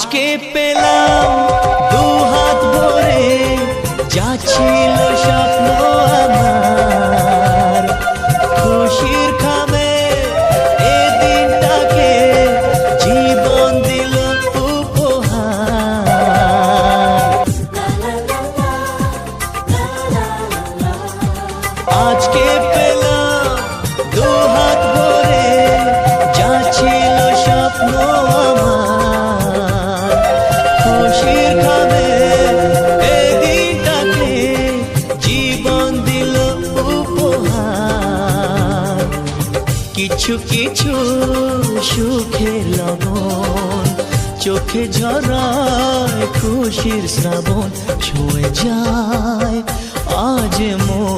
আজকে পেলাম দু হাত ভরে যা ছিল স্বপ্ন আমার, খুশির খামে এ দিনটাকে জীবন দিল উপহার। আজকে পেলাম দু হাত ভরে যা ছিল স্বপ্ন আমার, খুশির খামে এই দিনটাকে জীবন দিল উপহার। কিছু কিছু সুখের লবণ চোখে ঝরায় খুশির শ্রাবণ, ছুঁয়ে যায় আজ মন।